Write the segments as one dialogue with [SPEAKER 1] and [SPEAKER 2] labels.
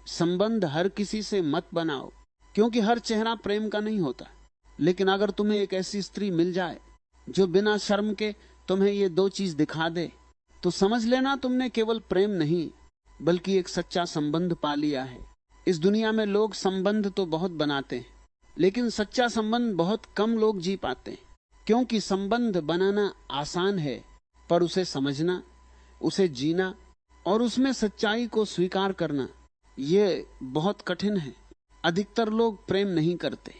[SPEAKER 1] संबंध हर किसी से मत बनाओ, क्योंकि हर चेहरा प्रेम का नहीं होता। लेकिन अगर तुम्हें एक ऐसी स्त्री मिल जाए जो बिना शर्म के तुम्हें ये दो चीज दिखा दे, तो समझ लेना तुमने केवल प्रेम नहीं बल्कि एक सच्चा संबंध पा लिया है। इस दुनिया में लोग संबंध तो बहुत बनाते हैं, लेकिन सच्चा संबंध बहुत कम लोग जी पाते हैं। क्योंकि संबंध बनाना आसान है, पर उसे समझना, उसे जीना और उसमें सच्चाई को स्वीकार करना, ये बहुत कठिन है। अधिकतर लोग प्रेम नहीं करते,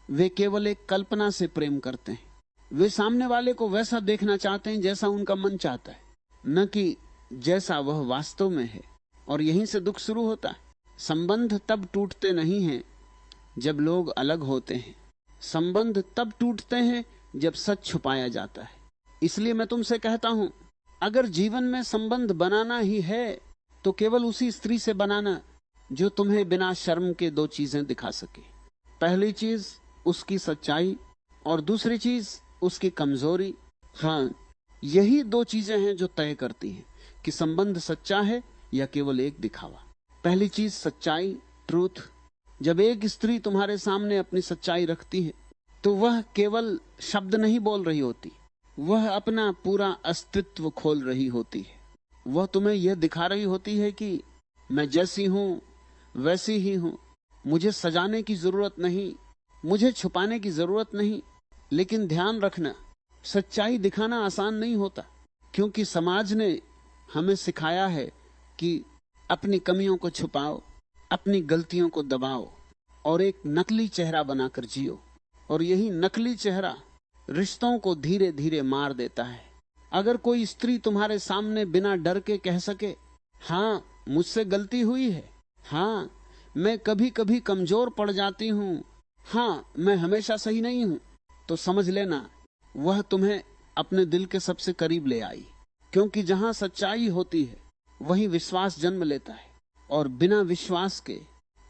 [SPEAKER 1] वे केवल एक कल्पना से प्रेम करते हैं। वे सामने वाले को वैसा देखना चाहते हैं जैसा उनका मन चाहता है, न कि जैसा वह वास्तव में है। और यहीं से दुख शुरू होता है। संबंध तब टूटते नहीं हैं जब लोग अलग होते हैं, संबंध तब टूटते हैं जब सच छुपाया जाता है। इसलिए मैं तुमसे कहता हूं, अगर जीवन में संबंध बनाना ही है तो केवल उसी स्त्री से बनाना जो तुम्हें बिना शर्म के दो चीजें दिखा सके। पहली चीज उसकी सच्चाई और दूसरी चीज उसकी कमजोरी। हाँ, यही दो चीजें हैं जो तय करती हैं कि संबंध सच्चा है या केवल एक दिखावा। पहली चीज सच्चाई, ट्रूथ। जब एक स्त्री तुम्हारे सामने अपनी सच्चाई रखती है तो वह केवल शब्द नहीं बोल रही होती, वह अपना पूरा अस्तित्व खोल रही होती है। वह तुम्हें यह दिखा रही होती है कि मैं जैसी हूं वैसी ही हूं, मुझे सजाने की जरूरत नहीं, मुझे छुपाने की जरूरत नहीं। लेकिन ध्यान रखना, सच्चाई दिखाना आसान नहीं होता, क्योंकि समाज ने हमें सिखाया है कि अपनी कमियों को छुपाओ, अपनी गलतियों को दबाओ और एक नकली चेहरा बनाकर जियो। और यही नकली चेहरा रिश्तों को धीरे धीरे मार देता है। अगर कोई स्त्री तुम्हारे सामने बिना डर के कह सके, हाँ मुझसे गलती हुई है, हाँ मैं कभी कभी कमजोर पड़ जाती हूं, हाँ मैं हमेशा सही नहीं हूं, तो समझ लेना वह तुम्हें अपने दिल के सबसे करीब ले आई। क्योंकि जहां सच्चाई होती है वहीं विश्वास जन्म लेता है, और बिना विश्वास के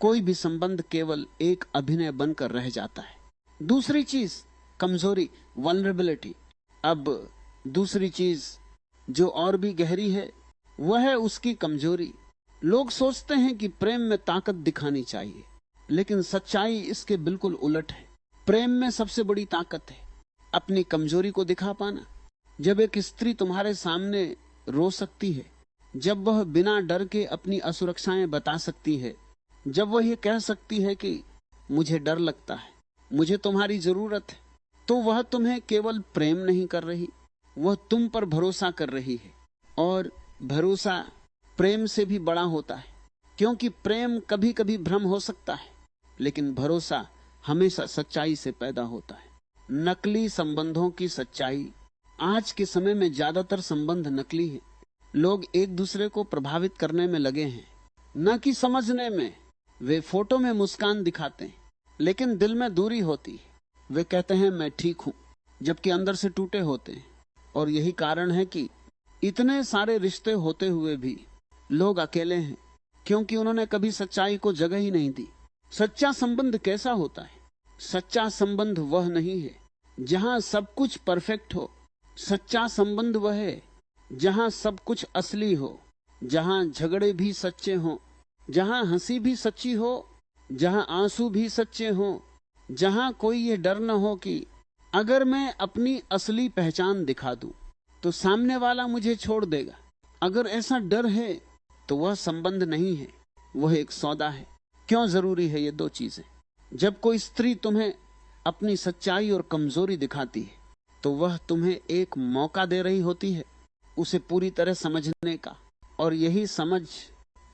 [SPEAKER 1] कोई भी संबंध केवल एक अभिनय बनकर रह जाता है। दूसरी चीज कमजोरी, वल्नरेबिलिटी। अब दूसरी चीज जो और भी गहरी है वह है उसकी कमजोरी। लोग सोचते हैं कि प्रेम में ताकत दिखानी चाहिए, लेकिन सच्चाई इसके बिल्कुल उलट है। प्रेम में सबसे बड़ी ताकत है अपनी कमजोरी को दिखा पाना। जब एक स्त्री तुम्हारे सामने रो सकती है, जब वह बिना डर के अपनी असुरक्षाएं बता सकती है, जब वह ये कह सकती है कि मुझे डर लगता है, मुझे तुम्हारी जरूरत है, तो वह तुम्हें केवल प्रेम नहीं कर रही, वह तुम पर भरोसा कर रही है। और भरोसा प्रेम से भी बड़ा होता है, क्योंकि प्रेम कभी कभी भ्रम हो सकता है, लेकिन भरोसा हमेशा सच्चाई से पैदा होता है। नकली संबंधों की सच्चाई। आज के समय में ज्यादातर संबंध नकली हैं। लोग एक दूसरे को प्रभावित करने में लगे हैं, न कि समझने में। वे फोटो में मुस्कान दिखाते हैं, लेकिन दिल में दूरी होती है। वे कहते हैं मैं ठीक हूं, जबकि अंदर से टूटे होते हैं। और यही कारण है कि इतने सारे रिश्ते होते हुए भी लोग अकेले हैं, क्योंकि उन्होंने कभी सच्चाई को जगह ही नहीं दी। सच्चा संबंध कैसा होता है? सच्चा संबंध वह नहीं है जहां सब कुछ परफेक्ट हो। सच्चा संबंध वह है जहां सब कुछ असली हो, जहां झगड़े भी सच्चे हों, जहां हंसी भी सच्ची हो, जहां आंसू भी सच्चे हों, जहां कोई ये डर न हो कि अगर मैं अपनी असली पहचान दिखा दूं तो सामने वाला मुझे छोड़ देगा। अगर ऐसा डर है तो वह संबंध नहीं है, वह एक सौदा है। क्यों जरूरी है ये दो चीजें? जब कोई स्त्री तुम्हें अपनी सच्चाई और कमजोरी दिखाती है तो वह तुम्हें एक मौका दे रही होती है उसे पूरी तरह समझने का, और यही समझ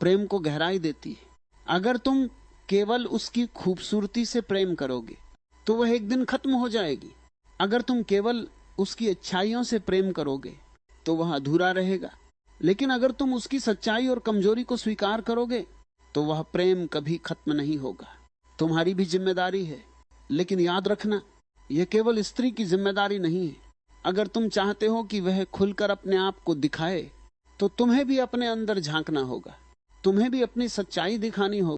[SPEAKER 1] प्रेम को गहराई देती है। अगर तुम केवल उसकी खूबसूरती से प्रेम करोगे तो वह एक दिन खत्म हो जाएगी। अगर तुम केवल उसकी अच्छाइयों से प्रेम करोगे तो वह अधूरा रहेगा। लेकिन अगर तुम उसकी सच्चाई और कमजोरी को स्वीकार करोगे तो वह प्रेम कभी खत्म नहीं होगा। तुम्हारी भी जिम्मेदारी है, लेकिन याद रखना यह केवल स्त्री की जिम्मेदारी नहीं है। अगर तुम चाहते हो कि वह खुलकर अपने आप को दिखाए तो तुम्हें भी अपने अंदर झांकना होगा, तुम्हें भी अपनी सच्चाई दिखानी होगी।